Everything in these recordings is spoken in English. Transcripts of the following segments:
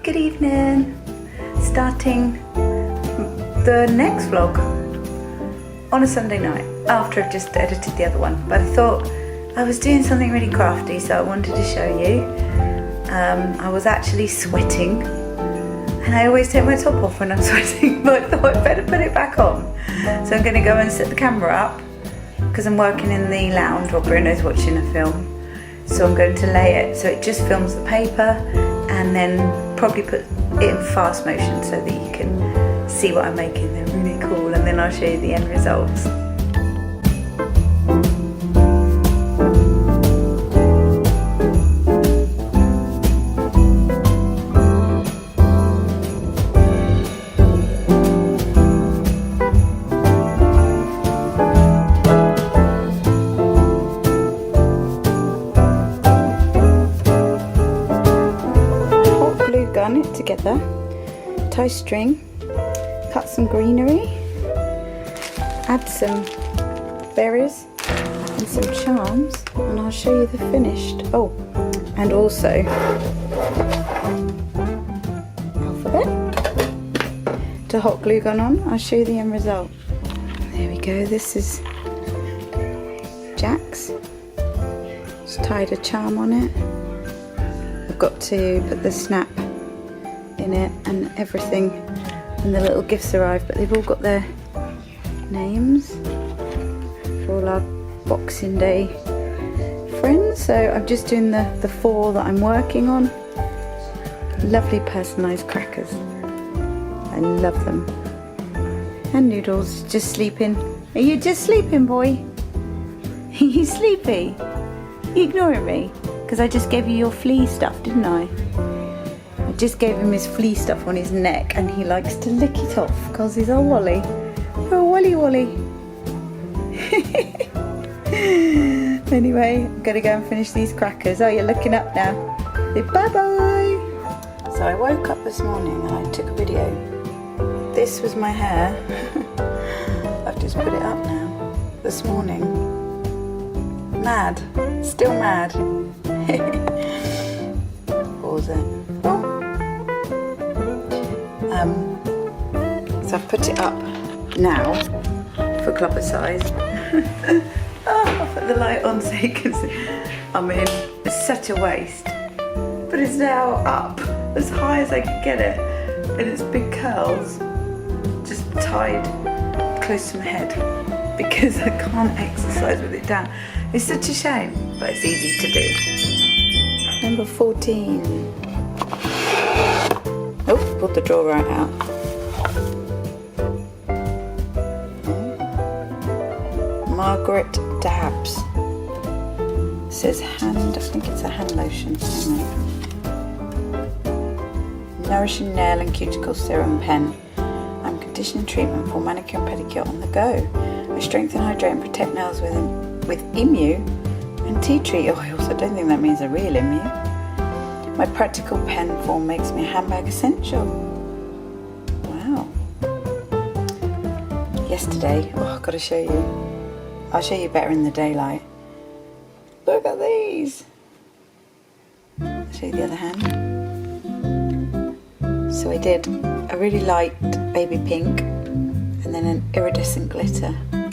good evening. Starting the next vlog on a Sunday night after I've just edited the other one. But I thought I was doing something really crafty, so I wanted to show you. I was actually sweating, and I always take my top off when I'm sweating, but I thought I'd better put it back on. So I'm going to go and set the camera up because I'm working in the lounge while Bruno's watching a film. So I'm going to lay it so it just films the paper, and then probably put it in fast motion so that you can see what I'm making. They're really cool, and then I'll show you the end results. Gun it together, tie string, cut some greenery, add some berries and some charms, and I'll show you the finished. Oh, and also alphabet to hot glue gun on. I'll show you the end result. There we go. This is Jack's. Just tied a charm on it. I've got to put the snap in it and everything, and the little gifts arrived, but they've all got their names for all our Boxing Day friends. So I'm just doing the 4 that I'm working on. Lovely personalised crackers. I love them. And Noodles just sleeping. Are you just sleeping, boy? Are you sleepy? You ignoring me? Because I just gave you your flea stuff, didn't I? Just gave him his flea stuff on his neck, and he likes to lick it off because he's a Wally. You're a Wally. Anyway, I'm gonna go and finish these crackers. Oh, you're looking up now. Say bye bye. So I woke up this morning and I took a video. This was my hair. I've just put it up now. This morning. Mad. Still mad. Pause it. Oh. So I've put it up now for clubber size. Oh, I'll put the light on so you can see. I mean, it's such a waste, but it's now up as high as I can get it, and it's big curls just tied close to my head because I can't exercise with it down. It's such a shame, but it's easy to do. Number 14. Oh, pulled the drawer right out. Margaret Dabbs. It says hand, I think it's a hand lotion. Nourishing nail and cuticle serum pen. And conditioning treatment for manicure and pedicure on the go. I strengthen, hydrate and protect nails with Emu and tea tree oils. I don't think that means a real emu. My practical pen form makes me a handbag essential. Wow. Yesterday, oh, I've got to show you. I'll show you better in the daylight. Look at these. I'll show you the other hand. So I did a really light baby pink and then an iridescent glitter. I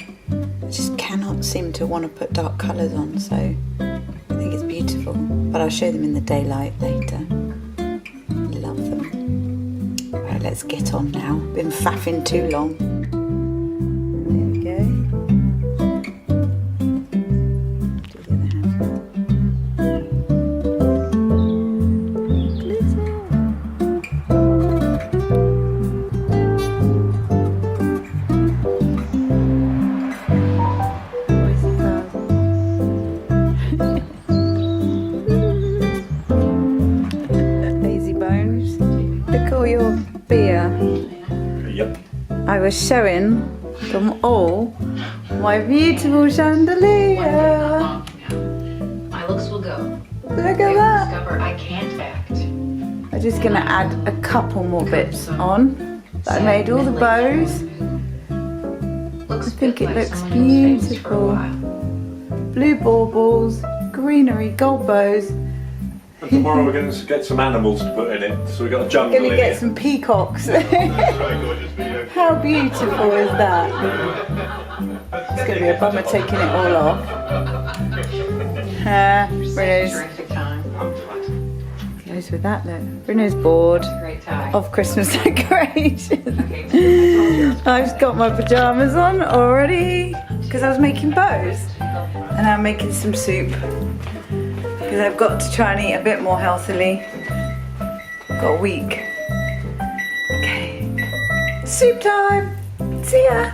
just cannot seem to want to put dark colours on, so I think it's beautiful. But I'll show them in the daylight later. Love them. Right, let's get on now. Been faffing too long. There we go. Your beer. Yep. I was showing them all my beautiful chandelier. My looks will go. Look at that. Discover I can't act. I'm just gonna add a couple more bits on. I made all the bows. I think it looks beautiful. Blue baubles, greenery, gold bows. And tomorrow we're going to get some animals to put in it. So we've got a jungle Gonna in get it. some peacocks. That's very gorgeous video. How beautiful is that? It's gonna be a bummer taking it all off. Bruno's Terrific time. goes with that though. Bruno's bored Great time. of Christmas decorations. Okay. I've got my pajamas on already because I was making bows, and I'm making some soup because I've got to try and eat a bit more healthily. I've got a week. Okay, soup time. See ya.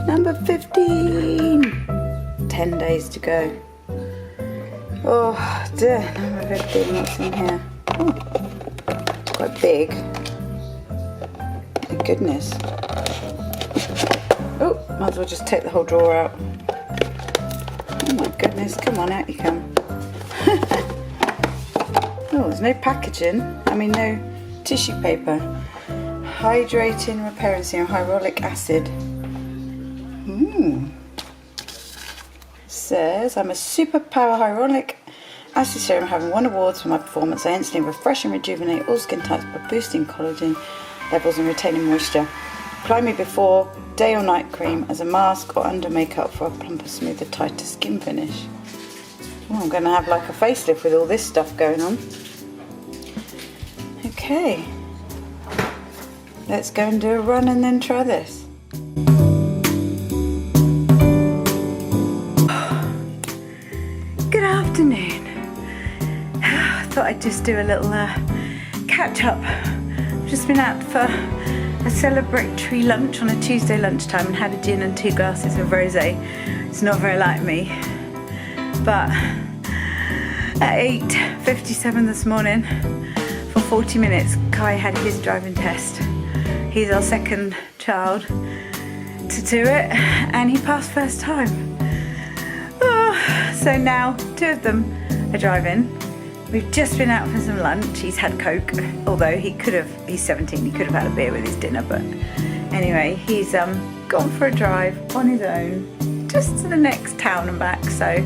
Number 15. 10 days to go. Oh dear, number 15. What's in here? Oh, it's quite big. My goodness. Oh, might as well just take the whole drawer out. Oh my goodness, come on, out you come. Oh, there's no packaging. I mean, no tissue paper. Hydrating, repairing serum, hyaluronic acid. Says, I'm a superpower hyaluronic acid serum, having won awards for my performance. I instantly refresh and rejuvenate all skin types by boosting collagen levels and retaining moisture. Apply me before day or night cream as a mask or under makeup for a plumper, smoother, tighter skin finish. Oh, I'm going to have like a facelift with all this stuff going on. Okay, let's go and do a run and then try this. Good afternoon. I thought I'd just do a little catch up. I've just been out for a celebratory lunch on a Tuesday lunchtime and had a gin and 2 glasses of rosé. It's not very like me. But at 8:57 this morning, for 40 minutes, Kai had his driving test. He's our second child to do it, and he passed first time. So now 2 of them are driving. We've just been out for some lunch. He's had Coke, although he's 17, he could have had a beer with his dinner, but anyway, he's gone for a drive on his own, just to the next town and back, so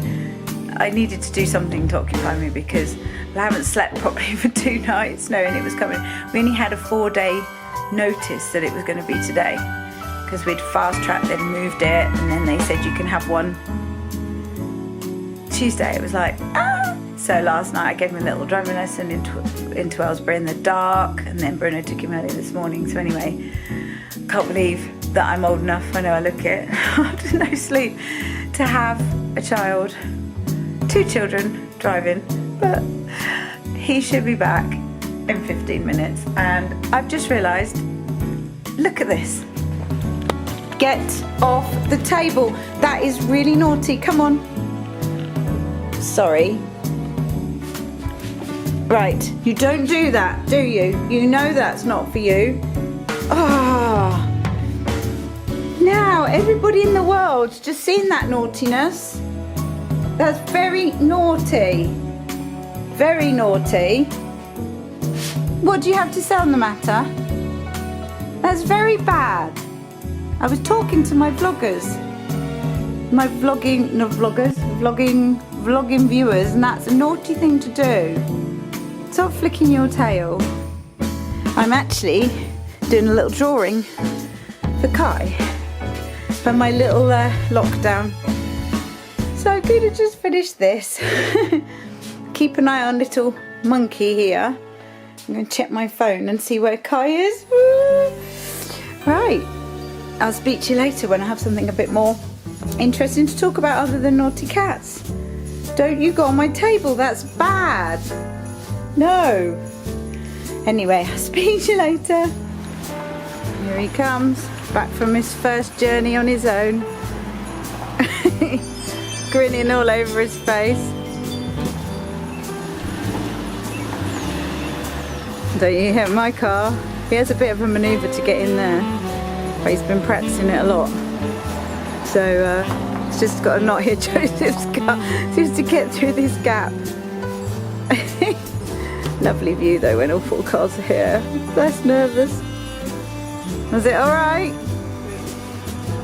I needed to do something to occupy me because I haven't slept properly for 2 nights knowing it was coming. We only had a 4-day notice that it was going to be today because we'd fast-tracked it and moved it, and then they said you can have one Tuesday. It was like, ah! So last night I gave him a little driving lesson into Aylesbury in the dark, and then Bruno took him early this morning. So anyway, can't believe that I'm old enough, I know I look it, after no sleep, to have a child, 2 children driving, but he should be back in 15 minutes. And I've just realised, look at this. Get off the table. That is really naughty. Come on. Sorry. Right, you don't do that, do you? You know that's not for you. Ah. Now, everybody in the world's just seen that naughtiness. That's very naughty. Very naughty. What do you have to say on the matter? That's very bad. I was talking to my vloggers. My vlogging viewers, and that's a naughty thing to do. Stop flicking your tail. I'm actually doing a little drawing for Kai for my little lockdown. So I'm going to just finish this. Keep an eye on little monkey here. I'm going to check my phone and see where Kai is. Right, I'll speak to you later when I have something a bit more interesting to talk about other than naughty cats. Don't you go on my table, that's bad. No. Anyway, I'll speak to you later. Here he comes, back from his first journey on his own. Grinning all over his face. Don't you hit my car? He has a bit of a manoeuvre to get in there, but he's been practicing it a lot. So it's just got to not hit Joseph's car just to get through this gap. Lovely view though when all 4 cars are here. Less nervous. Was it alright?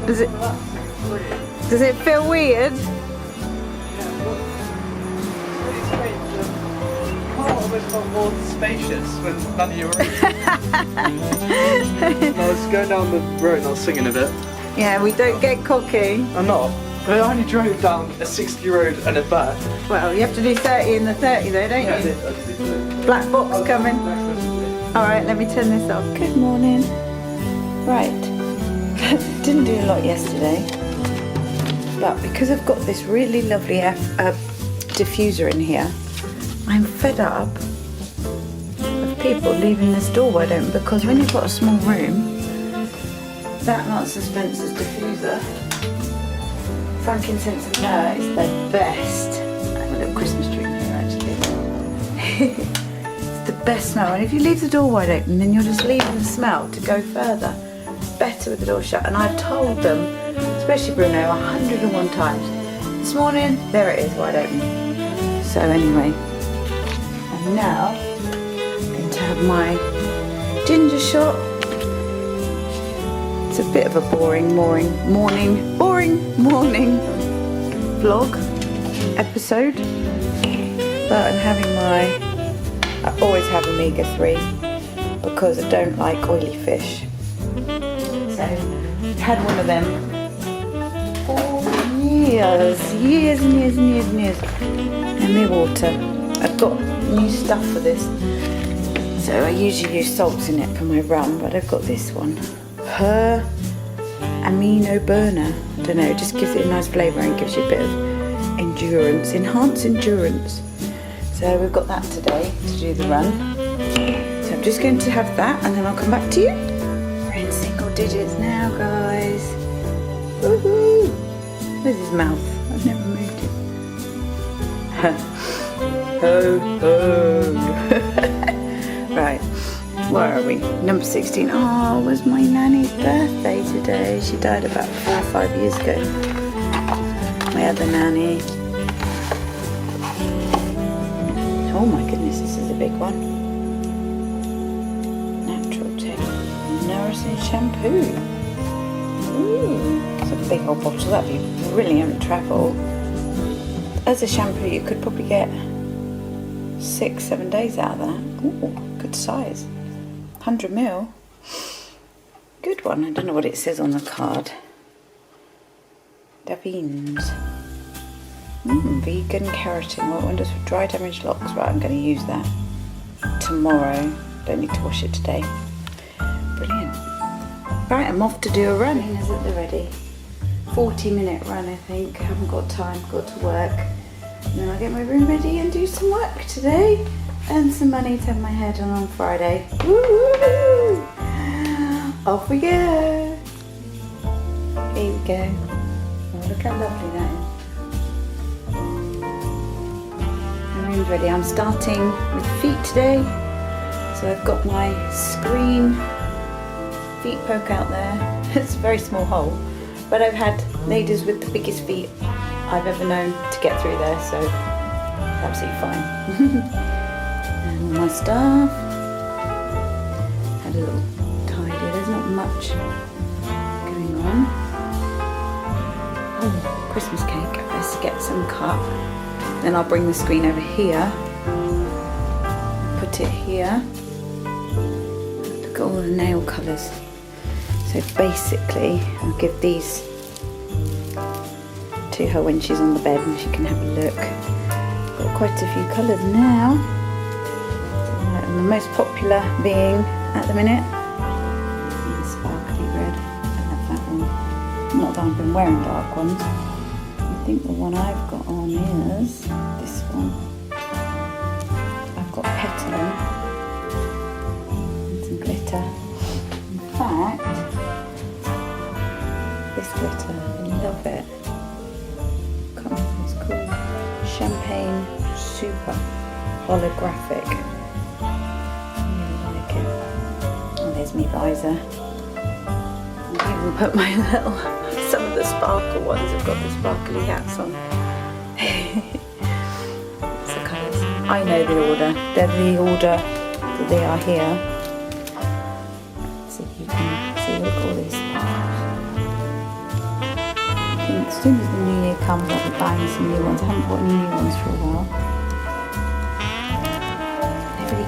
Does it feel weird? almost felt more spacious when none of you were in. I was going down the road and I was singing a bit. Yeah, we don't get cocky. I'm not. But I only drove down a 60 road and a back. Well, you have to do 30 in the 30 though, don't Yeah, I you? did it. Black box coming. Alright, let me turn this off. Good morning. Right. Didn't do a lot yesterday. But because I've got this really lovely diffuser in here, I'm fed up of people leaving this door wide open, because when you've got a small room, that Marks and Spencer's diffuser, frankincense and myrrh, is the best. I have a little Christmas tree in here actually. It's the best smell, and if you leave the door wide open, then you're just leaving the smell to go further. It's better with the door shut, and I've told them, especially Bruno, 101 times. This morning, there it is, wide open. So anyway, and now I'm going to have my ginger shot. It's a bit of a boring morning vlog episode, but I'm having I always have omega-3 because I don't like oily fish. So I've had one of them for years and years. And my water. I've got new stuff for this. So I usually use salts in it for my rum, but I've got this one. Her amino burner. I don't know, it just gives it a nice flavour and gives you a bit of endurance, enhanced endurance. So we've got that today to do the run. So I'm just going to have that and then I'll come back to you. We're in single digits now, guys. Woohoo! Where's his mouth? I've never moved it. Right, where are we? Number 16. Oh, it was my nanny's birthday today. She died about 4 or 5 years ago. My other nanny. Oh my goodness, this is a big one. Natural Taste Nourishing Shampoo. Ooh, it's a big old bottle. That'd be brilliant travel. As a shampoo, you could probably get 6-7 days out of that. Ooh, good size. 100ml. Good one. I don't know what it says on the card. Davines. Vegan keratin. What wonders for dry damaged locks. Right, I'm going to use that tomorrow. Don't need to wash it today. Brilliant. Right, I'm off to do a run. Is it ready? 40-minute run, I think. I haven't got time, got to work. And then I'll get my room ready and do some work today. Earn some money to have my hair done on Friday. Woo! Off we go. Here we go. Oh, look how lovely that is. My room's ready. I'm starting with feet today. So I've got my screen. Feet poke out there. It's a very small hole. But I've had ladies with the biggest feet I've ever known to get through there, so it's absolutely fine. And all my stuff. Had a little tidy. There's not much going on. Oh, Christmas cake. Let's get some cut. Then I'll bring the screen over here. Put it here. Look at all the nail colours. So basically, I'll give these to her when she's on the bed and she can have a look. Got quite a few colours now. And the most popular being, at the minute, the sparkly red. I love that one. Not that I've been wearing dark ones. I think the one I've got on is this one. I've got petalum and some glitter. In fact, this glitter, I love it. Can't remember what it's called. Champagne Super Holographic. I really like it. And there's my visor. I've even put my little, some of the sparkle ones have got the sparkly hats on. That's the colours. I know the order. They're the order that they are here. So you can see, look at all these sparkles. I think as soon as the new year comes, I'll be buying some new ones. I haven't bought any new ones for a while.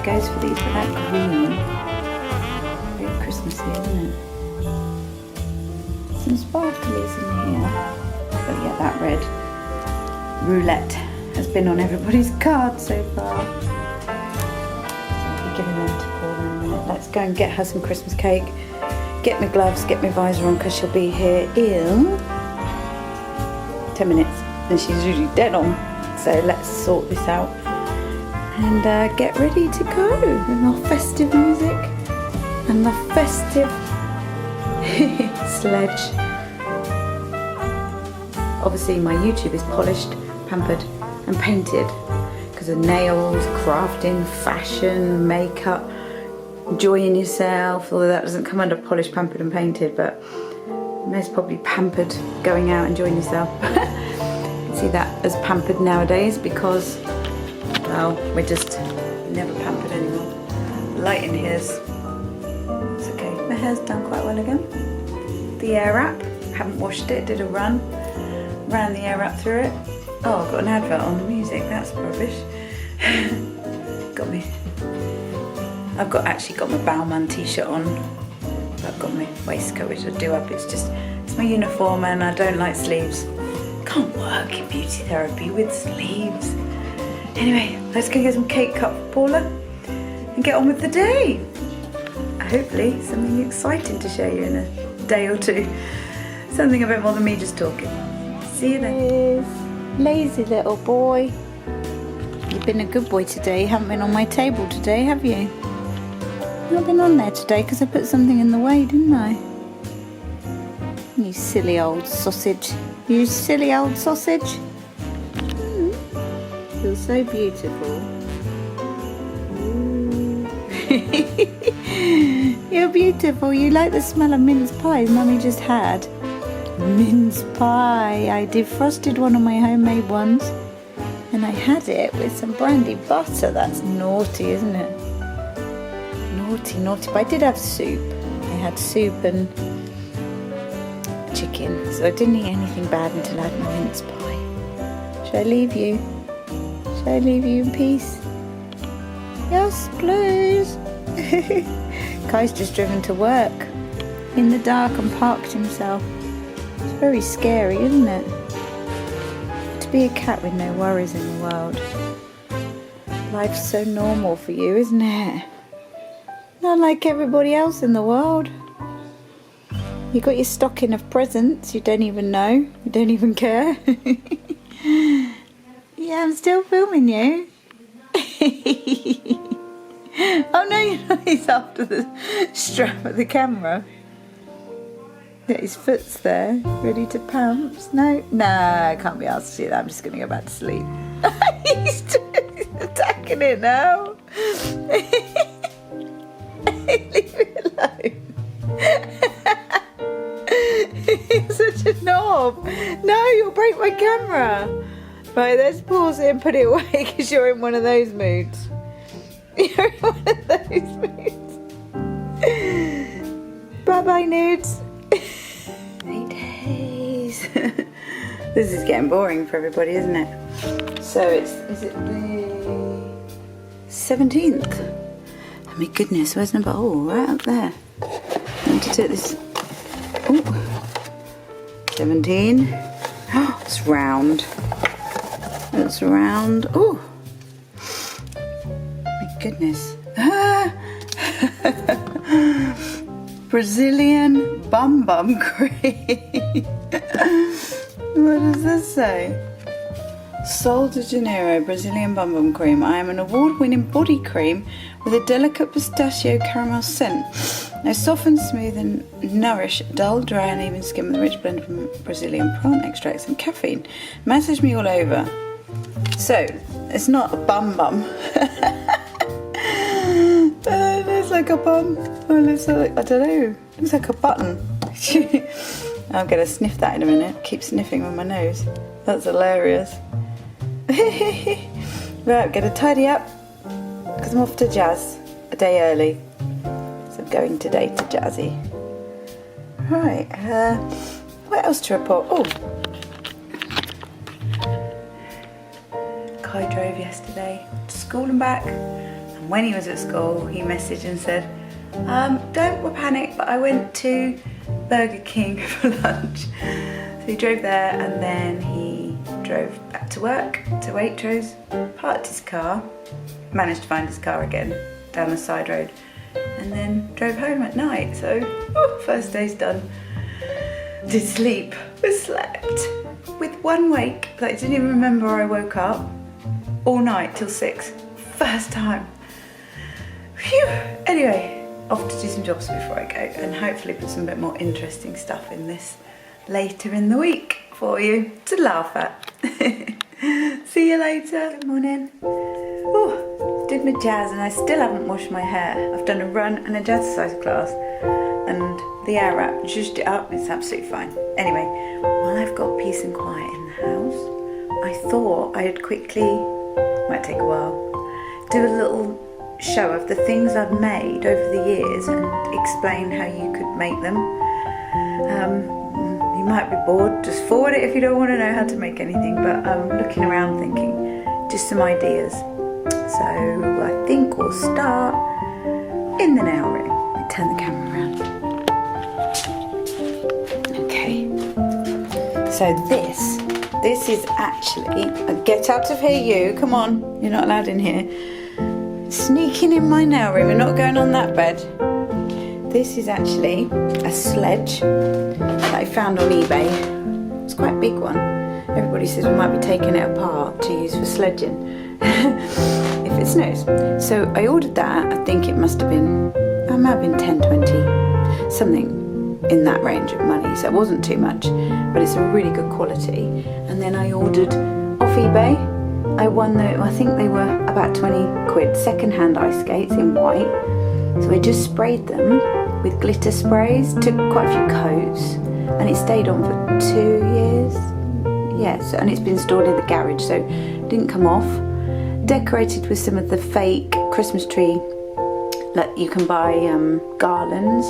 goes for these, but that green, very Christmassy, isn't it? Some sparklies in here, but yeah, that red roulette has been on everybody's card so far. So I'll be giving them to Paula in a minute. Let's go and get her some Christmas cake, get my gloves, get my visor on, because she'll be here in 10 minutes, and she's usually dead on. So let's sort this out and get ready to go with our festive music and the festive sledge. Obviously my YouTube is polished, pampered and painted because of nails, crafting, fashion, makeup, enjoying yourself, although that doesn't come under polished, pampered and painted, but most probably pampered, going out, enjoying yourself. See that as pampered nowadays because, well, we're just never pampered anymore. The light in here's, it's okay. My hair's done quite well again. The air wrap, haven't washed it, did a run, ran the air wrap through it. Oh, I've got an advert on the music, that's rubbish. Got me. I've actually got my Bauman t-shirt on. I've got my waistcoat, which I do up. It's my uniform and I don't like sleeves. Can't work in beauty therapy with sleeves. Anyway, let's go get some cake cut for Paula and get on with the day. Hopefully something exciting to show you in a day or two. Something a bit more than me just talking. See you then. Lazy little boy. You've been a good boy today. You haven't been on my table today, have you? Not been on there today because I put something in the way, didn't I? You silly old sausage. You silly old sausage. You're so beautiful. You're beautiful. You like the smell of mince pies Mummy just had. Mince pie. I defrosted one of my homemade ones and I had it with some brandy butter. That's naughty, isn't it? Naughty, naughty. But I did have soup. I had soup and chicken, so I didn't eat anything bad until I had my mince pie. Shall I leave you? Shall I leave you in peace? Yes, please. Kai's just driven to work in the dark and parked himself. It's very scary, isn't it? To be a cat with no worries in the world. Life's so normal for you, isn't it? Not like everybody else in the world. You got your stocking of presents, you don't even know, you don't even care. Yeah, I'm still filming you. Oh no, you're not. He's after the strap of the camera. Yeah, his foot's there, ready to pounce. No, I can't be asked to see that. I'm just going to go back to sleep. He's attacking it now. Leave it alone. You're such a knob. No, you'll break my camera. Right, let's pause it and put it away because you're in one of those moods. You're in one of those moods. Bye-bye, nudes. 8 days. This is getting boring for everybody, isn't it? So is it the 17th? Oh my goodness, where's number? Oh, right up there. I need to take this. Oh, 17. Oh, it's round. It's round. Oh, my goodness. Brazilian bum cream. What does this say? Sol de Janeiro Brazilian bum cream. I am an award-winning body cream with a delicate pistachio caramel scent. I soften, smooth and nourish dull, dry and even skin with a rich blend of Brazilian plant extracts and caffeine. Massage me all over. So, it's not a bum. It's like a bum. Oh, it looks like, I don't know, it looks like a button. I'm going to sniff that in a minute. Keep sniffing with my nose. That's hilarious. Right, I'm going to tidy up because I'm off to Jazz a day early. So I'm going today to Jazzy. Right, what else to report? Oh, Kai drove yesterday to school and back. And when he was at school, he messaged and said, don't panic, but I went to Burger King for lunch. So he drove there and then he drove back to work, to Waitrose, parked his car, managed to find his car again down the side road, and then drove home at night. So, first day's done. Did sleep, but slept with one wake that I didn't even remember I woke up all night till 6. First time. Phew. Anyway, off to do some jobs before I go and hopefully put some bit more interesting stuff in this later in the week for you to laugh at. See you later. Good morning. Oh, did my jazz and I still haven't washed my hair. I've done a run and a jazzercise class and the air wrap zhuzhed it up. It's absolutely fine. Anyway, while I've got peace and quiet in the house, I thought I'd quickly, might take a while, do a little show of the things I've made over the years and explain how you could make them. You might be bored, just forward it if you don't want to know how to make anything, but I'm looking around thinking just some ideas. So I think we'll start in the nail room. Let me turn the camera around. Okay, so this is actually, get out of here you, come on, you're not allowed in here. Sneaking in my nail room, we're not going on that bed. This is actually a sledge that I found on eBay. It's quite a big one. Everybody says we might be taking it apart to use for sledging if it snows. So I ordered that. I think it must have been, it might have been 10, 20, something in that range of money. So it wasn't too much, but it's a really good quality. And then I ordered off eBay. I won I think they were about 20 quid, second-hand ice skates in white. So I just sprayed them with glitter sprays, took quite a few coats, and it stayed on for 2 years. Yes, and it's been stored in the garage, so it didn't come off. Decorated with some of the fake Christmas tree, like you can buy garlands,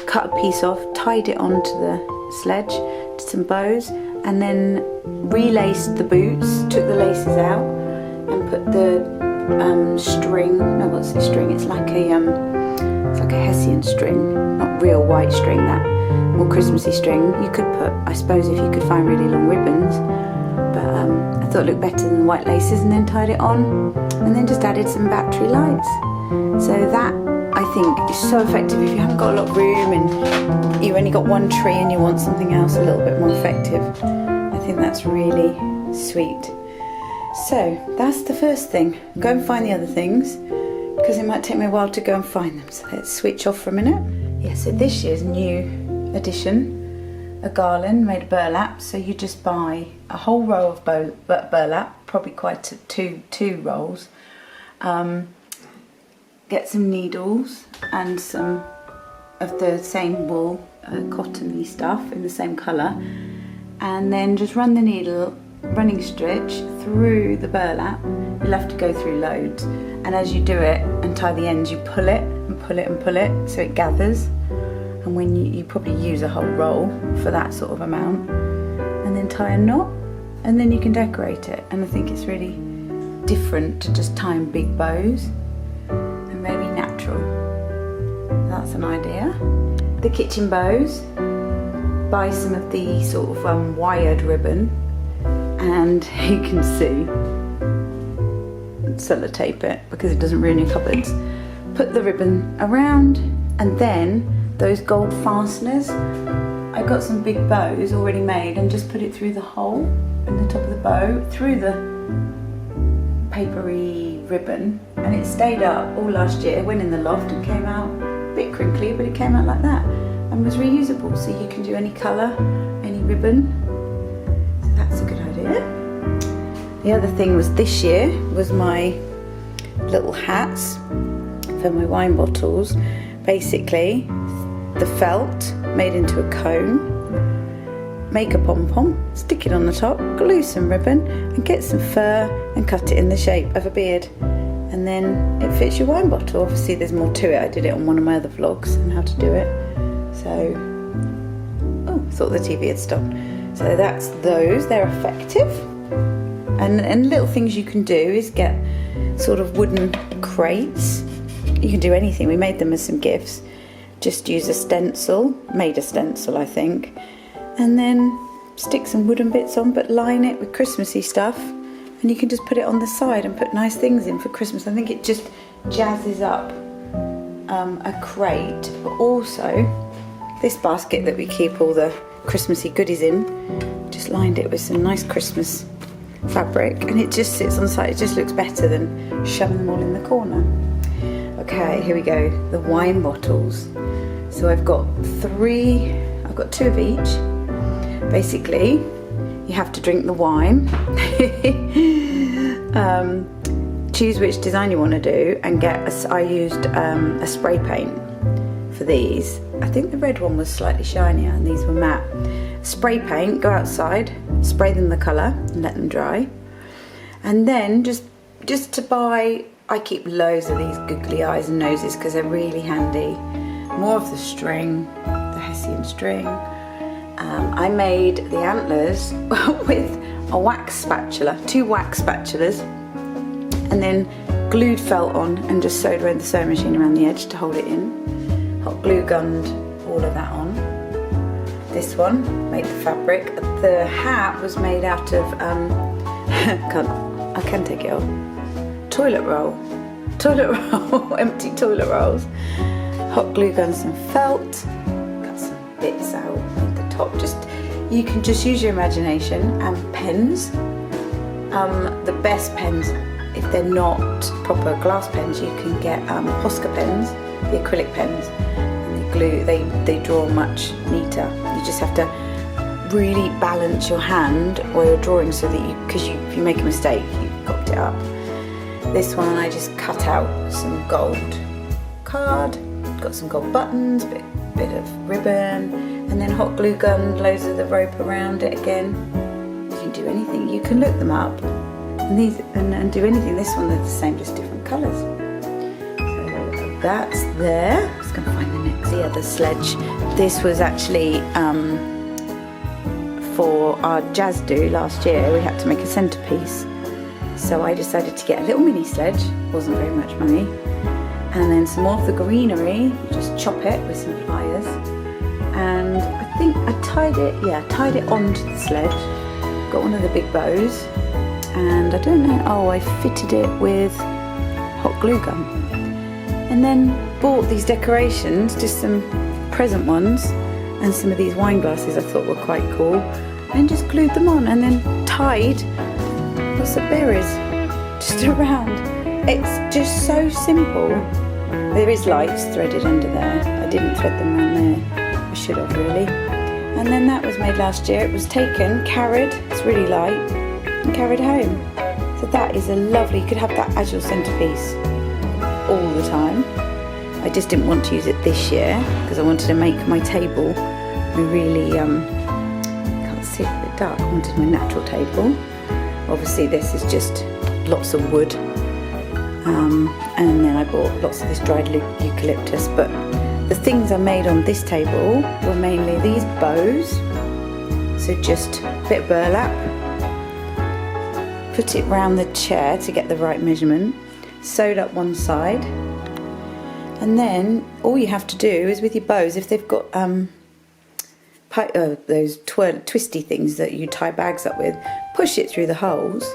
cut a piece off, tied it onto the sledge, did some bows, and then relaced the boots, took the laces out, and put the string. No, what's this string? It's like a Hessian string, not real white string. That more Christmassy string. You could put, I suppose, if you could find really long ribbons. But I thought it looked better than the white laces, and then tied it on, and then just added some battery lights. So that, I think, is so effective if you haven't got a lot of room and you only got one tree and you want something else a little bit more effective. I think that's really sweet. So that's the first thing. Go and find the other things because it might take me a while to go and find them. So let's switch off for a minute. Yeah, so this year's new addition, a garland made of burlap. So you just buy a whole row of burlap, probably quite two rolls. Get some needles and some of the same wool, cottony stuff in the same colour, and then just run the needle, running stitch through the burlap. You'll have to go through loads, and as you do it and tie the ends, you pull it and pull it and pull it so it gathers. And when you probably use a whole roll for that sort of amount, and then tie a knot, and then you can decorate it. And I think it's really different to just tying big bows. Maybe natural. That's an idea. The kitchen bows. Buy some of the sort of wired ribbon, and you can see, sellotape it because it doesn't ruin your cupboards. Put the ribbon around, and then those gold fasteners. I got some big bows already made and just put it through the hole in the top of the bow, through the papery ribbon, and it stayed up all last year. Went in the loft and came out a bit crinkly, but it came out like that and was reusable, so you can do any colour, any ribbon. So that's a good idea. The other thing was this year was my little hats for my wine bottles. Basically the felt made into a cone, make a pom-pom, stick it on the top, glue some ribbon and get some fur and cut it in the shape of a beard, and then it fits your wine bottle. Obviously there's more to it. I did it on one of my other vlogs on how to do it. So, oh, I thought the TV had stopped. So that's those, they're effective. And little things you can do is get sort of wooden crates. You can do anything. We made them as some gifts. Just use a stencil, made a stencil I think, and then stick some wooden bits on, but line it with Christmassy stuff, and you can just put it on the side and put nice things in for Christmas. I think it just jazzes up a crate, but also this basket that we keep all the Christmassy goodies in, just lined it with some nice Christmas fabric, and it just sits on the side. It just looks better than shoving them all in the corner. Okay, here we go, the wine bottles. So I've got two of each. Basically, you have to drink the wine, choose which design you want to do, and I used a spray paint for these. I think the red one was slightly shinier and these were matte. Spray paint, go outside, spray them the colour and let them dry. And then just to buy, I keep loads of these googly eyes and noses because they're really handy. More of the string, the Hessian string. I made the antlers with a wax spatula, 2 wax spatulas, and then glued felt on and just sewed around the sewing machine around the edge to hold it in. Hot glue gunned all of that on. This one, made the fabric. The hat was made out of, I can take it off. Toilet roll, empty toilet rolls. Hot glue gun some felt, cut some bits out at the top. You can just use your imagination, and pens. The best pens, if they're not proper glass pens, you can get Posca pens, the acrylic pens, and they draw much neater. You just have to really balance your hand while you're drawing so that because if you make a mistake, you've cocked it up. This one I just cut out some gold card, got some gold buttons, bit of ribbon, and then hot glue gun loads of the rope around it again. You can do anything. You can look them up and do anything. This one they're the same, just different colours. So that's there. I'm just going to find the other sledge. This was actually for our jazz do last year. We had to make a centrepiece. So I decided to get a little mini sledge, wasn't very much money, and then some more of the greenery, just chop it with some pliers, and I think I tied it onto the sledge, got one of the big bows, and I don't know, I fitted it with hot glue gun, and then bought these decorations, just some present ones, and some of these wine glasses I thought were quite cool, and just glued them on, and then tied lots of berries just around. It's just so simple. There is lights threaded under there. I didn't thread them around there. I should have really. And then that was made last year. It was taken, carried, it's really light, and carried home. So that is a lovely, you could have that as your centrepiece all the time. I just didn't want to use it this year because I wanted to make my table really, can't see, it's a bit dark. I wanted my natural table. Obviously this is just lots of wood, and then I bought lots of this dried eucalyptus, but the things I made on this table were mainly these bows, so just a bit of burlap, put it round the chair to get the right measurement, sewed up one side, and then all you have to do is with your bows, if they've got those twisty things that you tie bags up with, push it through the holes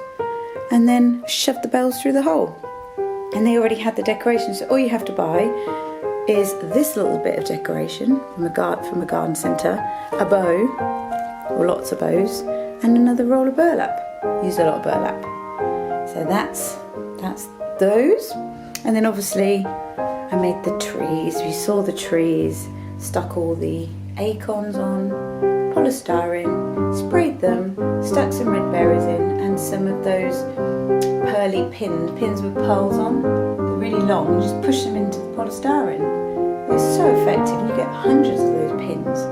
and then shove the bells through the hole. And they already had the decoration, so all you have to buy is this little bit of decoration from a garden centre, a bow, or lots of bows, and another roll of burlap. Use a lot of burlap. So that's those. And then obviously I made the trees. You saw the trees, stuck all the acorns on, polystyrene, sprayed them, stuck some red berries in, and some of those pearly pins with pearls on. They're really long, you just push them into the polystyrene. They're so effective, and you get hundreds of those pins.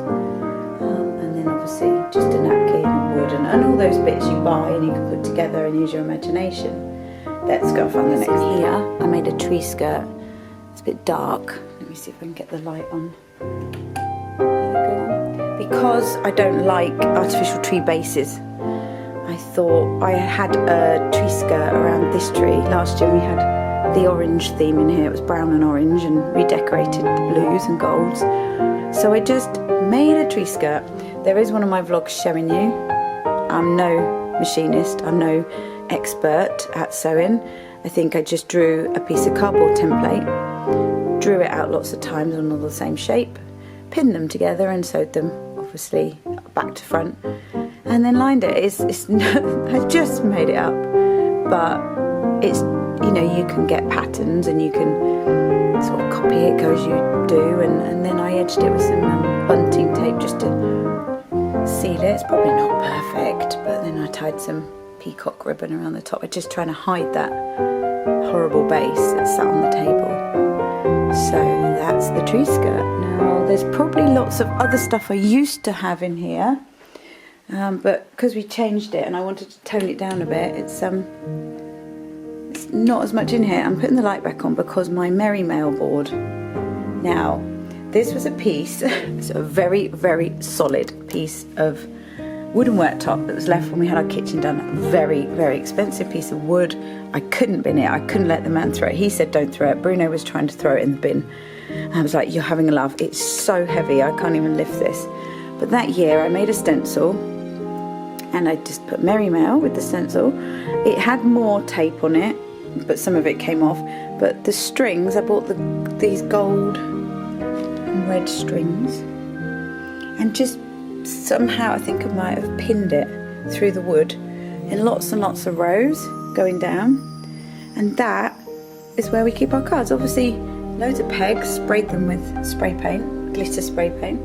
And then obviously just a napkin and wood and all those bits you buy and you can put together and use your imagination. Let's go and find the next thing. Here I made a tree skirt. It's a bit dark. Let me see if I can get the light on. Because I don't like artificial tree bases, I thought I had a tree skirt around this tree. Last year we had the orange theme in here. It was brown and orange, and redecorated the blues and golds. So I just made a tree skirt. There is one of my vlogs showing you. I'm no machinist, I'm no expert at sewing. I think I just drew a piece of cardboard template, drew it out lots of times on all the same shape, pinned them together and sewed them, obviously, back to front, and then lined it. I just made it up, but it's, you know, you can get patterns and you can sort of copy it, go as you do, and then I edged it with some bunting tape just to seal it. It's probably not perfect, but then I tied some peacock ribbon around the top. I'm just trying to hide that horrible base that sat on the table. So that's the tree skirt. Now there's probably lots of other stuff I used to have in here, but because we changed it and I wanted to tone it down a bit, it's not as much in here. I'm putting the light back on because my Merry Mail board. Now this was a piece, it's a very, very solid piece of wooden worktop that was left when we had our kitchen done. Very, very expensive piece of wood. I couldn't bin it. I couldn't let the man throw it. He said don't throw it. Bruno was trying to throw it in the bin. I was like, you're having a laugh. It's so heavy. I can't even lift this. But that year I made a stencil and I just put Merry Mail with the stencil. It had more tape on it, but some of it came off. But the strings, I bought these gold and red strings, and just somehow I think I might have pinned it through the wood in lots and lots of rows going down, and that is where we keep our cards. Obviously loads of pegs, sprayed them with spray paint, glitter spray paint.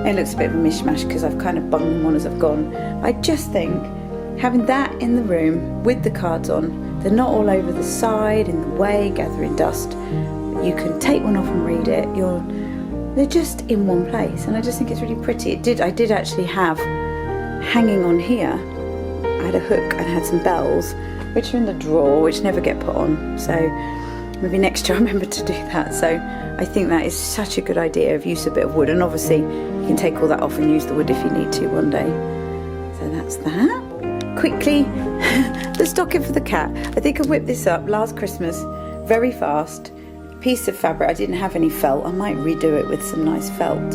It looks a bit of a mishmash because I've kind of bunged them on as I've gone. I just think having that in the room with the cards on, they're not all over the side, in the way, gathering dust. You can take one off and read it. They're just in one place, and I just think it's really pretty. I did actually have hanging on here, I had a hook and had some bells which are in the drawer, which never get put on, so maybe next year I'll remember to do that. So I think that is such a good idea of use a bit of wood, and obviously you can take all that off and use the wood if you need to one day. So that's that. Quickly, the stocking for the cat. I think I whipped this up last Christmas very fast. Piece of fabric. I didn't have any felt. I might redo it with some nice felt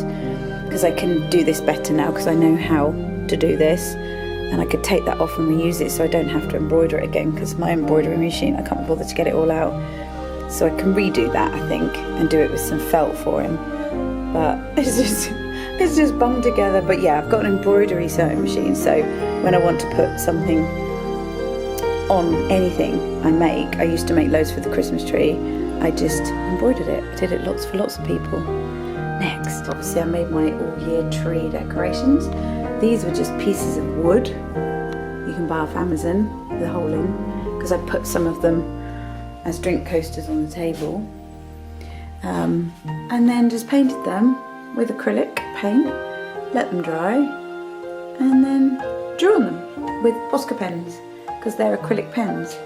because I can do this better now because I know how to do this, and I could take that off and reuse it so I don't have to embroider it again, because my embroidery machine, I can't bother to get it all out. So I can redo that, I think, and do it with some felt for him. But it's just bunged together. But yeah, I've got an embroidery sewing machine, so when I want to put something on anything I make, I used to make loads for the Christmas tree, I just embroidered it. I did it for lots of people. Next, obviously I made my all-year tree decorations. These were just pieces of wood you can buy off Amazon with a hole in, because I put some of them as drink coasters on the table, and then just painted them with acrylic paint, let them dry, and then drew on them with Posca pens, because they're acrylic pens.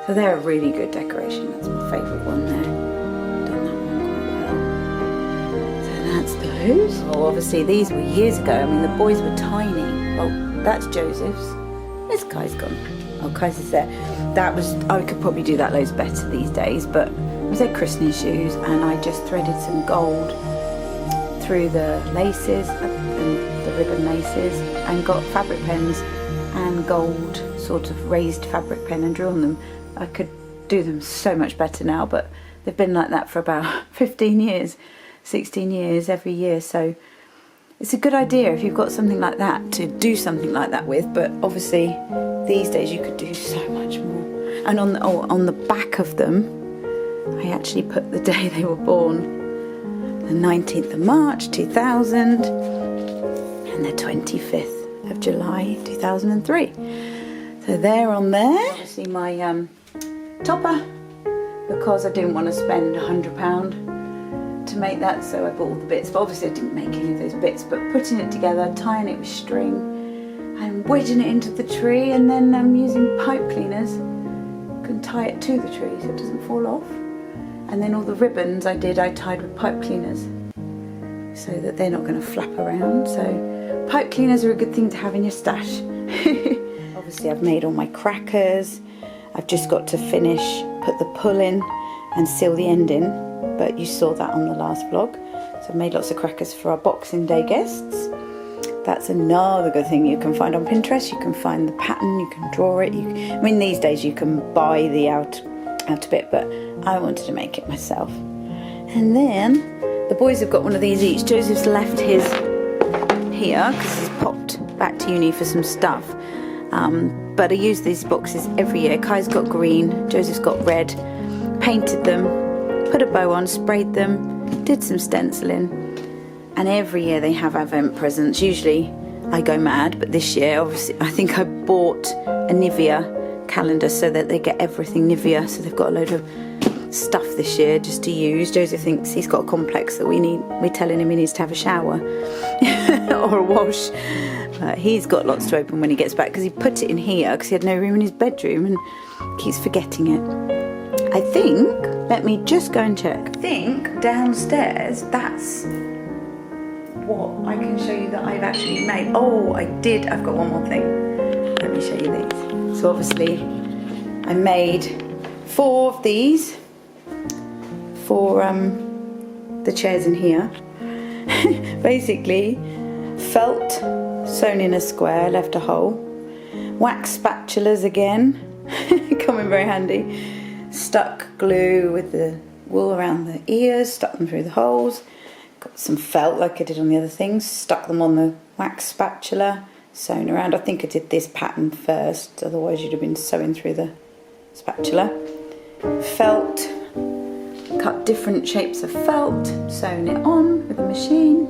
So they're a really good decoration. That's my favourite one there. Done that one quite well. So that's those. Oh, obviously these were years ago. I mean, the boys were tiny. Well, that's Joseph's. This guy's gone. Oh, Kaiser's there. I could probably do that loads better these days, but it was their christening shoes, and I just threaded some gold through the laces and the ribbon laces, and got fabric pens and gold sort of raised fabric pen and drew on them. I could do them so much better now, but they've been like that for about 15 years, 16 years every year. So it's a good idea if you've got something like that to do something like that with, but obviously these days you could do so much more. And on the back of them, I actually put the day they were born, the 19th of March 2000 and the 25th of July 2003. So they're on there. Obviously my topper, because I didn't want to spend £100 to make that, so I bought all the bits. But obviously I didn't make any of those bits, but putting it together, tying it with string and wedging it into the tree, and then I'm using pipe cleaners, can tie it to the tree so it doesn't fall off. And then all the ribbons I tied with pipe cleaners so that they're not going to flap around. So pipe cleaners are a good thing to have in your stash. obviously I've made all my crackers. I've just got to finish, put the pull in and seal the end in, but you saw that on the last vlog. So I've made lots of crackers for our Boxing Day guests. That's another good thing you can find on Pinterest. You can find the pattern, you can draw it. I mean, these days you can buy the out bit, but I wanted to make it myself. And then the boys have got one of these each. Joseph's left his here because he's popped back to uni for some stuff. But I use these boxes every year. Kai's got green, Joseph's got red. Painted them, put a bow on, sprayed them, did some stenciling. And every year they have advent presents. Usually I go mad, but this year, obviously, I think I bought a Nivea calendar so that they get everything Nivea. So they've got a load of stuff this year just to use. Joseph thinks he's got a complex that we're telling him he needs to have a shower or a wash. He's got lots to open when he gets back because he put it in here because he had no room in his bedroom and keeps forgetting it. I think, let me just go and check. I think downstairs, that's what I can show you that I've actually made. Oh, I did, I've got one more thing. Let me show you these. So obviously, I made 4 of these for the chairs in here. Basically, felt sewn in a square, left a hole. Wax spatulas again, come in very handy. Stuck glue with the wool around the ears, stuck them through the holes. Got some felt like I did on the other things, stuck them on the wax spatula, sewn around. I think I did this pattern first, otherwise you'd have been sewing through the spatula. Felt, cut different shapes of felt, sewn it on with a machine,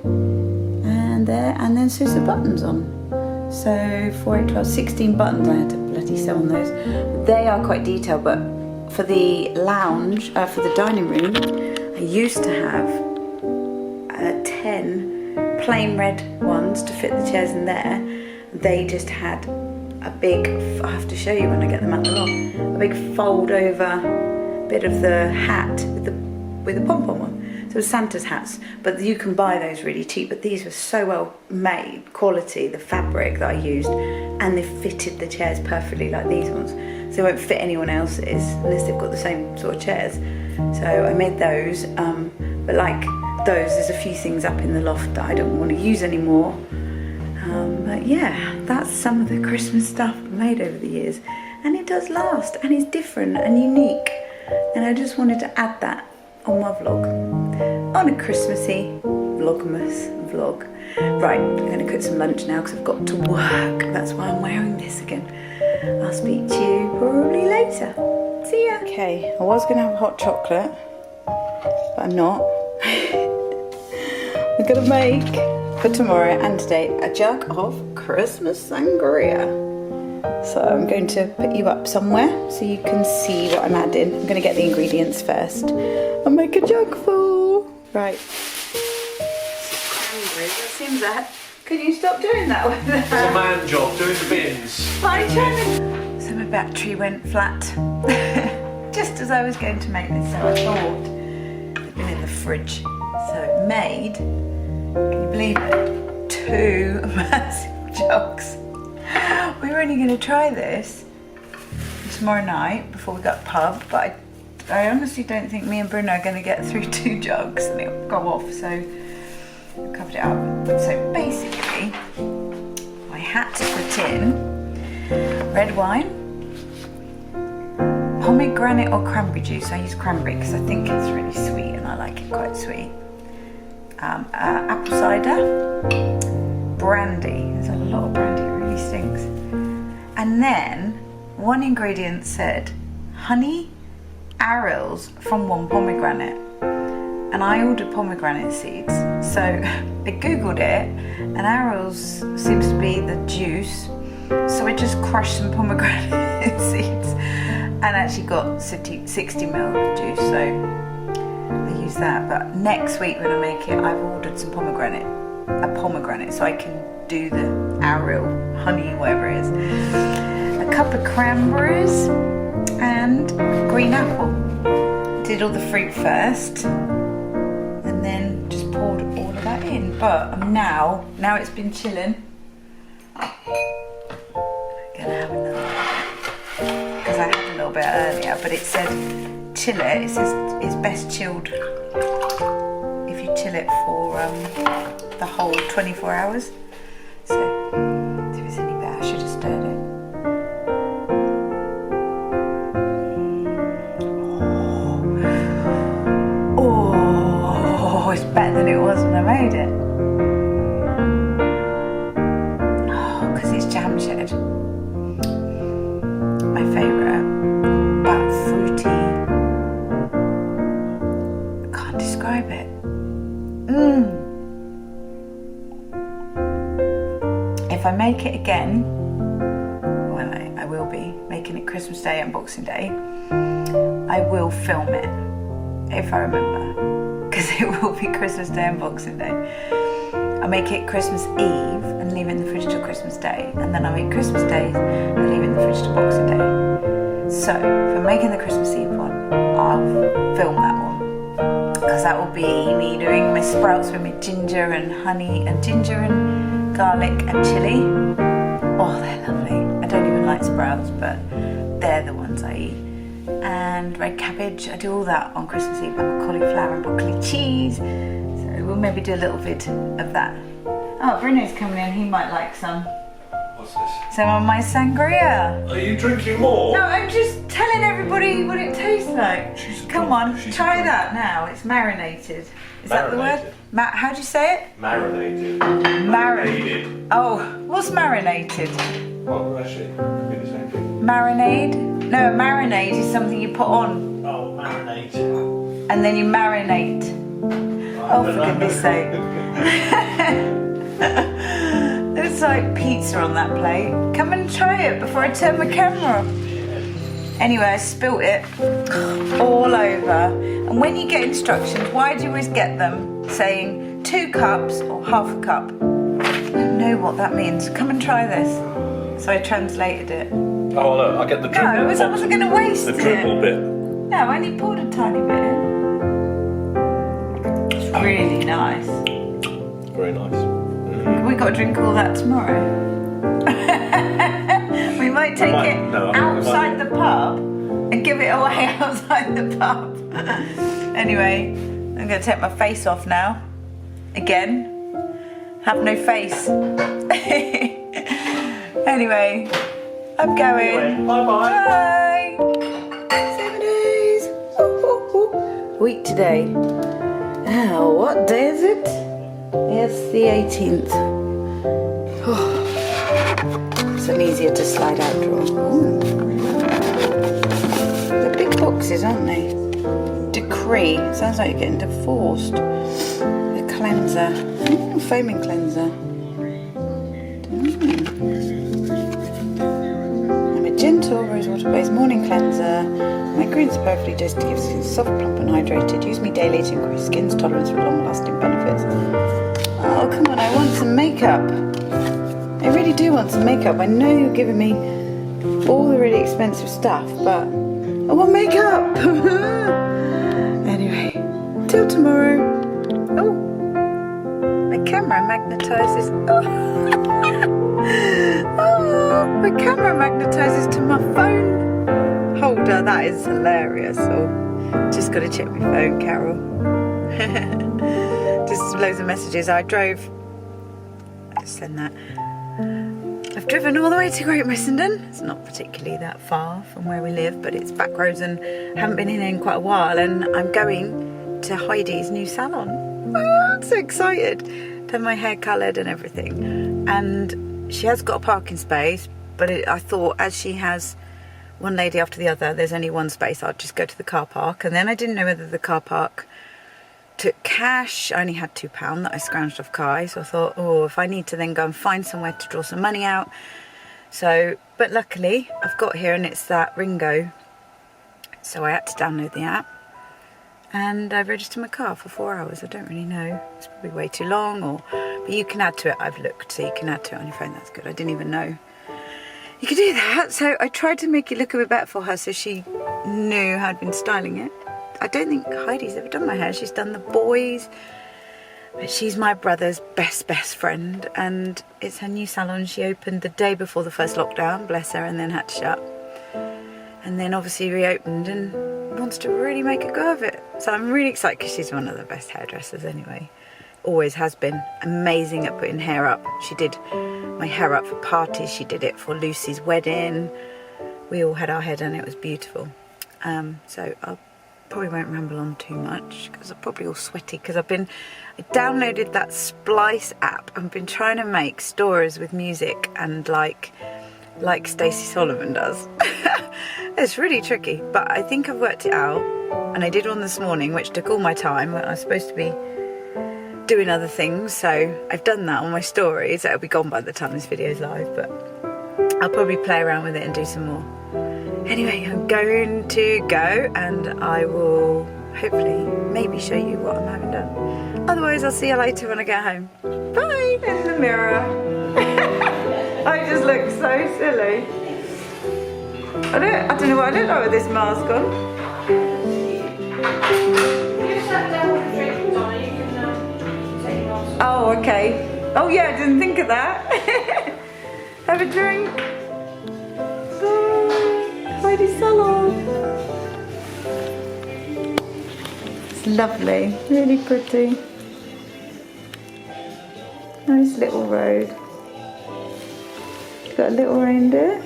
and then sew some buttons on. So 4, 8, 12, 16 buttons I had to bloody sew on those. They are quite detailed, but for the lounge, for the dining room, I used to have 10 plain red ones to fit the chairs in there. They just had a big, I have to show you when I get them out the lot, a big fold over bit of the hat with the pom-pom one. So it was Santa's hats, but you can buy those really cheap, but these were so well made, quality, the fabric that I used, and they fitted the chairs perfectly like these ones. So they won't fit anyone else's unless they've got the same sort of chairs. So I made those, but like those, there's a few things up in the loft that I don't want to use anymore. But yeah, that's some of the Christmas stuff I've made over the years. And it does last, and it's different and unique. And I just wanted to add that on my vlog. On a Christmassy Vlogmas vlog. Right, I'm going to cook some lunch now because I've got to work. That's why I'm wearing this again. I'll speak to you probably later. See ya. Okay, I was going to have hot chocolate, but I'm not. We're going to make, for tomorrow and today, a jug of Christmas sangria. So I'm going to put you up somewhere so you can see what I'm adding. I'm going to get the ingredients first. I'll make a jug full. Right. Cranberries, that seems that. Can you stop doing that with that? It's a man job, doing the bins. So my battery went flat. Just as I was going to make this, so I thought it'd been in the fridge. So it made, can you believe it, 2 massive jugs. We were only going to try this tomorrow night before we got pub, but I honestly don't think me and Bruno are going to get through 2 jugs and it'll go off, so I covered it up. So basically, I had to put in red wine, pomegranate or cranberry juice. I use cranberry because I think it's really sweet and I like it quite sweet. Apple cider, brandy. There's a lot of brandy, it really stinks. And then one ingredient said honey arils from 1 pomegranate. And I ordered pomegranate seeds. So I googled it, and arils seems to be the juice. So I just crushed some pomegranate seeds and actually got 60 ml of juice. So I use that. But next week when I make it, I've ordered some pomegranate, so I can do the aril honey, whatever it is. A cup of cranberries and green apple. Did all the fruit first and then just poured all of that in. But I'm now it's been chilling, I'm gonna have another bit earlier, but it said chill it. It says it's best chilled if you chill it for the whole 24 hours. So, if it's any better, I should have stirred it. Oh, it's better than it was when I made it. Oh, because it's jam shed. My favourite, but fruity. I can't describe it. If I make it again, well, I will be making it Christmas Day and Boxing Day, I will film it if I remember, because it will be Christmas Day and Boxing Day. I make it Christmas Eve and leave it in the fridge till Christmas Day, and then I make Christmas Day and leave it in the fridge till Boxing Day. So if I'm making the Christmas Eve one, I'll film that one, because that will be me doing my sprouts with my ginger and honey and ginger and garlic and chilli. Oh, they're lovely. I don't even like sprouts, but they're the ones I eat. And red cabbage, I do all that on Christmas Eve, and cauliflower and broccoli cheese. So we'll maybe do a little bit of that. Oh, Bruno's coming in, he might like some. What's this? Some of my sangria. Are you drinking more? No, I'm just telling everybody what it tastes like. Come on, try that now. It's marinated. Is that the word? How do you say it? Marinated. Marinated. Oh, what's marinated? Well, actually, could be the same thing. Marinade? No, a marinade is something you put on. Oh, marinate. And then you marinate. Oh, for goodness sake. It's like pizza on that plate. Come and try it before I turn my camera off. Anyway, I spilt it all over. And when you get instructions, why do you always get them saying 2 cups or half a cup? I don't know what that means. Come and try this. So I translated it. Oh, look, I get the dribble. No, I wasn't going to waste it. The dribble bit. No, I only poured a tiny bit in. It's really nice. Very nice. We got to drink all that tomorrow. We might take it outside the pub and give it away outside the pub. Anyway, I'm going to take my face off now. Again. Have no face. Anyway, I'm going. Bye-bye. Bye. 7 days. Week today. Oh, what day is it? It's the 18th. It's an easier to slide out drawer. Ooh. They're big boxes, aren't they? Decree. Sounds like you're getting divorced. A cleanser. Foaming cleanser. I'm a gentle rose water based morning cleanser. My green superfluity just gives skin soft, plump and hydrated. Use me daily to increase skin's tolerance for long lasting benefits. Oh, come on, I want some makeup. I really do want some makeup. I know you're giving me all the really expensive stuff, but I want makeup. Anyway, till tomorrow. Oh, my camera magnetizes. Oh, my camera magnetizes to my phone holder. That is hilarious. Oh, just got to check my phone, Carol. Just loads of messages. I drove. I'll send that. I've driven all the way to Great Missenden. It's not particularly that far from where we live, but it's back roads and haven't been in quite a while. And I'm going to Heidi's new salon. Oh, I'm so excited. Done my hair coloured and everything. And she has got a parking space, but I thought as she has one lady after the other, there's only one space. I'll just go to the car park. And then I didn't know whether the car park took cash. I only had £2 that I scrounged off Kai, so I thought, oh, if I need to then go and find somewhere to draw some money out. So, but luckily I've got here and it's that Ringo, so I had to download the app and I registered my car for 4 hours. I don't really know, it's probably way too long, but you can add to it. I've looked, so you can add to it on your phone. That's good. I didn't even know you could do that. So I tried to make it look a bit better for her so she knew how I'd been styling it. I don't think Heidi's ever done my hair. She's done the boys, but she's my brother's best friend, and it's her new salon. She opened the day before the first lockdown, bless her, and then had to shut. and then obviously reopened and wants to really make a go of it. So I'm really excited because she's one of the best hairdressers anyway. Always has been. Amazing at putting hair up. She did my hair up for parties. She did it for Lucy's wedding. We all had our hair done. It was beautiful. So I probably won't ramble on too much because I'm probably all sweaty because I downloaded that Splice app and been trying to make stories with music and like Stacey Solomon does. It's really tricky, but I think I've worked it out, and I did one this morning which took all my time when I was supposed to be doing other things, so I've done that on my stories. It'll be gone by the time this video is live, but I'll probably play around with it and do some more. Anyway, I'm going to go and I will hopefully maybe show you what I'm having done. Otherwise I'll see you later when I get home. Bye! In the mirror. I just look so silly. I don't know what I look like with this mask on. Oh, okay. Oh yeah, I didn't think of that. Have a drink. Heidi Salon. It's lovely, really pretty. Nice little road. Got a little reindeer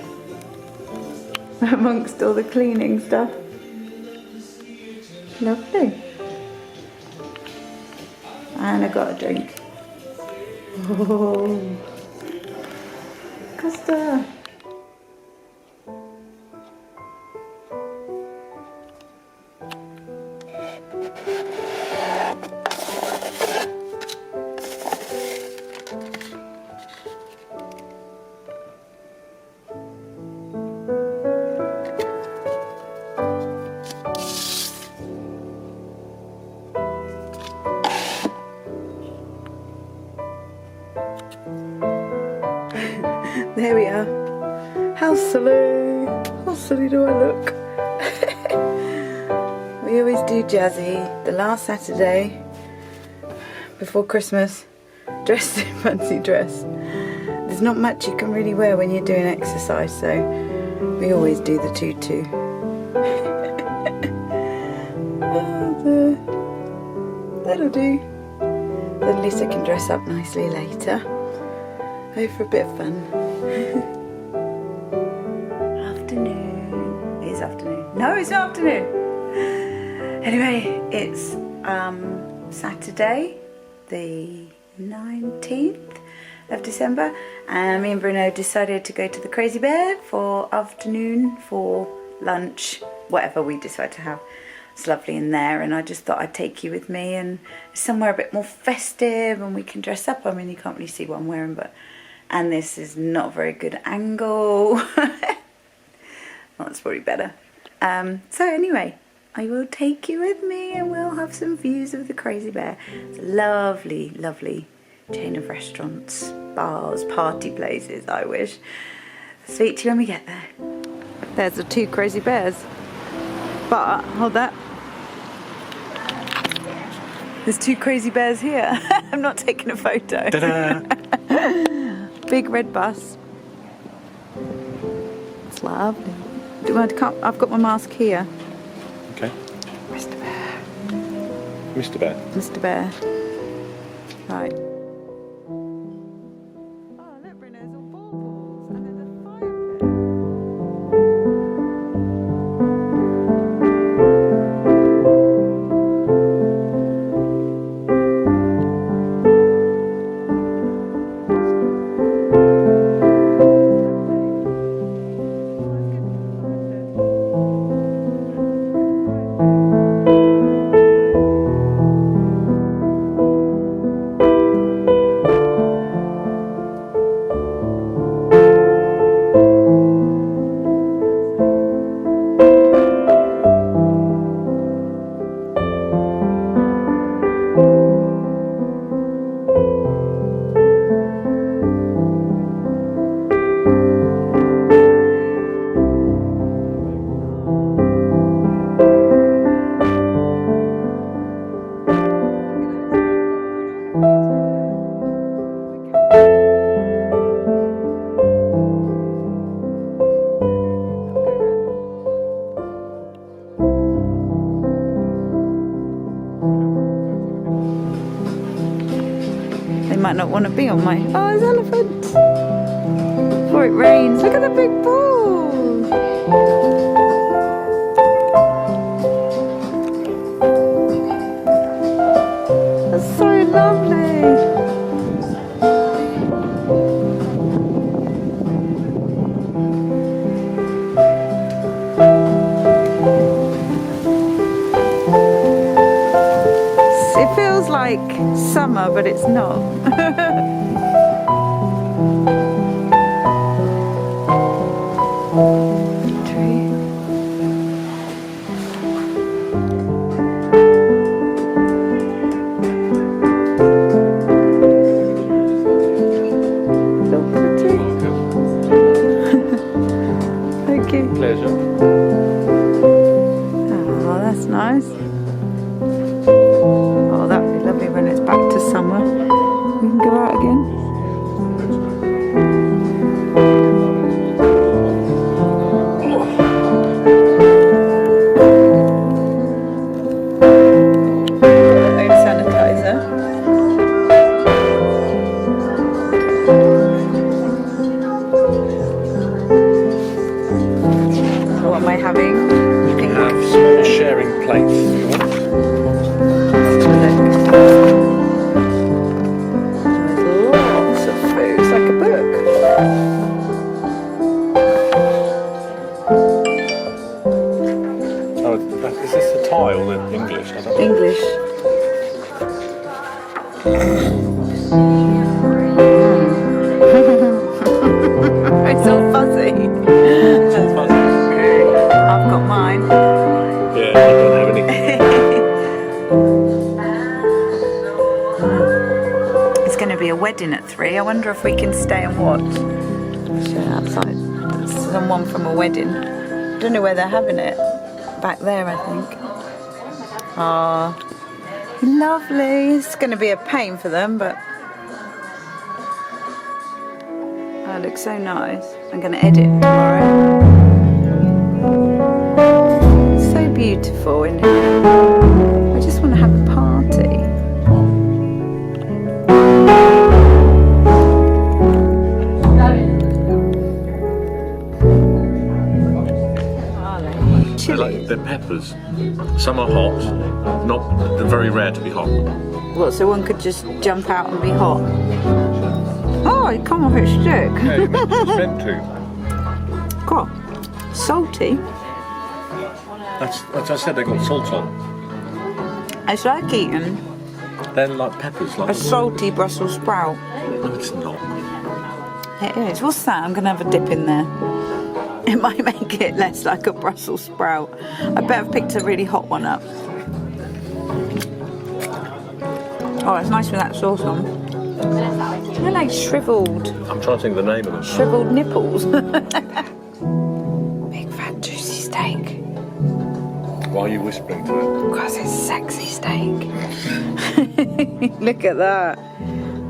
amongst all the cleaning stuff. Lovely. And I got a drink. Oh, Costa. There we are. How silly. How silly do I look? We always do Jazzy the last Saturday before Christmas, dressed in fancy dress. There's not much you can really wear when you're doing exercise, so we always do the tutu. That'll do. Then at least I can dress up nicely later. Go for a bit of fun. Afternoon. It is afternoon. No, it's not afternoon. Anyway, it's Saturday, the 19th of December, and me and Bruno decided to go to the Crazy Bear for afternoon, for lunch, whatever we decide to have. It's lovely in there, and I just thought I'd take you with me, and somewhere a bit more festive and we can dress up. I mean, you can't really see what I'm wearing, but and this is not a very good angle. Well, that's probably better. So anyway, I will take you with me and we'll have some views of the Crazy Bear. It's a lovely, lovely chain of restaurants, bars, party places, I wish. Speak to you when we get there. There's the two Crazy Bears. But, hold that. There's two Crazy Bears here. I'm not taking a photo. Ta-da! Big red bus. It's lovely. Do I come? I've got my mask here. Okay. Mr. Bear. Mr. Bear. Mr. Bear. Right. Oh, look, Bruno, there's all baubles and there's a fire pit. might not want to be on my... Oh, there's elephants! Before it rains. Look at the big balls! That's so lovely! It feels like summer, but it's not. Tree. So pretty. Thank you. Pleasure. Oh, that's nice. Oh, that would be lovely when it's back to summer. We can go out again. Own sanitizer. So what am I having? You can have small sharing plates if you want. Lots of food. It's like a book. Oh, is this the Thai or the English? I don't know. English. It's all fuzzy. I've got mine. Yeah, I don't have any. It's going to be a wedding at 3. I wonder if we can stay and watch. Show outside. Someone from a wedding. I don't know where they're having it. Back there, I think. Ah, lovely. It's going to be a pain for them, but that looks so nice. I'm going to edit tomorrow. It's so beautiful in here. I just want to have a party. They're peppers. Some are hot. They're very rare to be hot. What, so one could just jump out and be hot? Oh, it come off its stick. Yeah, it's meant to. God, salty. That's I said they got salt on. It's like eating They're like peppers, like a salty Brussels sprout. No, it's not. It is. What's that? I'm going to have a dip in there. It might make it less like a Brussels sprout. I bet I've picked a really hot one up. Oh, it's nice with that sauce on. They're like shriveled I'm trying to think of the name of them. shriveled nipples. Big fat juicy steak. Why are you whispering to it? Because it's sexy steak. Look at that.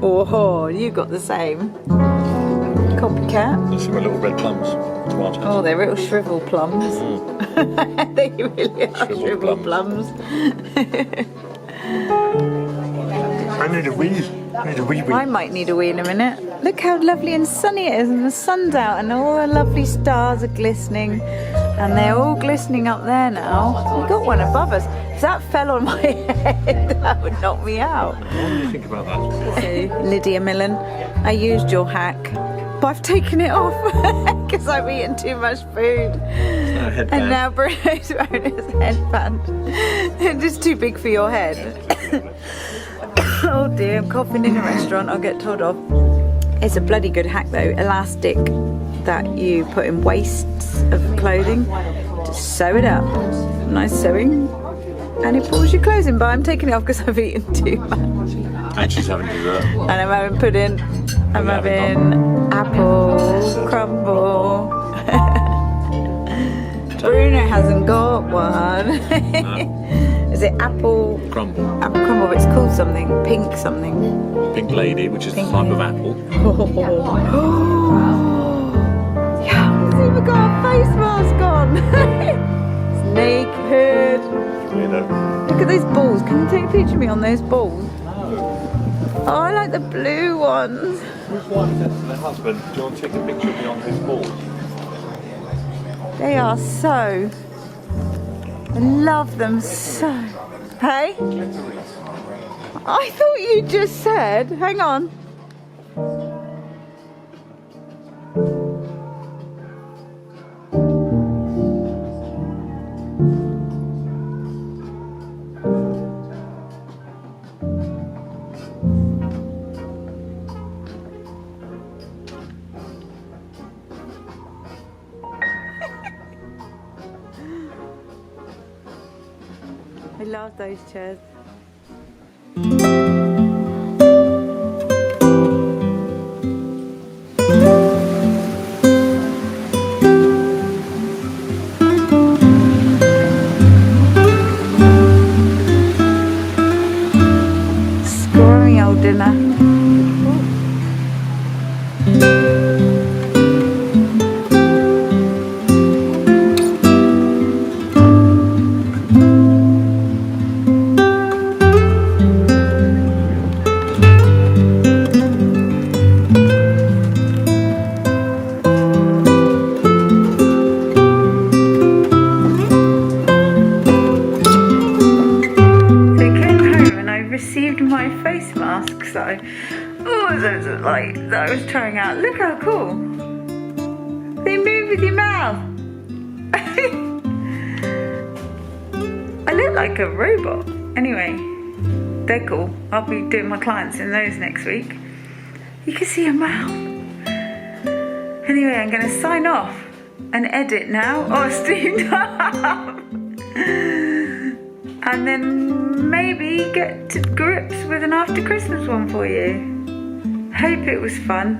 Oh, you got the same. Copycat. Let's see my little red plums. Tomatoes. Oh, they're little shrivel plums. They really are shrivel plums. I need a wee. I might need a wee in a minute. Look how lovely and sunny it is, and the sun's out, and all the lovely stars are glistening, and they're all glistening up there now. We've got one above us. If that fell on my head, that would knock me out. What do you think about that? So, Lydia Millen, I used your hack, but I've taken it off because I've eaten too much food. And now Bruno's wearing his headband. It's just too big for your head. Oh dear, I'm coughing in a restaurant, I'll get told off. It's a bloody good hack though. Elastic that you put in waists of clothing. Just sew it up. Nice sewing. And it pulls your clothes in, but I'm taking it off because I've eaten too much. And she's having dessert. And I'm having pudding. I'm having apple crumble. Bruno hasn't got one. Is it apple Crumble. Apple crumble, but it's called something. Pink something. Pink lady, which is Pink the type of lady. apple. Yeah, he's even got a face mask on. It's naked. You know. Look at those balls. Can you take a picture of me on those balls? Oh, I like the blue ones. His wife said to the husband, do you want to take a picture of me on this board? They are so. I love them so. Hey? I thought you just said. Hang on. I love those chairs. Scrawny old dinner. Received my face masks that I was trying out. Look how cool. They move with your mouth. I look like a robot. Anyway, they're cool. I'll be doing my clients in those next week. You can see a mouth. Anyway, I'm going to sign off and edit now. Oh, steamed up. And then maybe get to grips with an after Christmas one for you. Hope it was fun.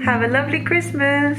Have a lovely Christmas.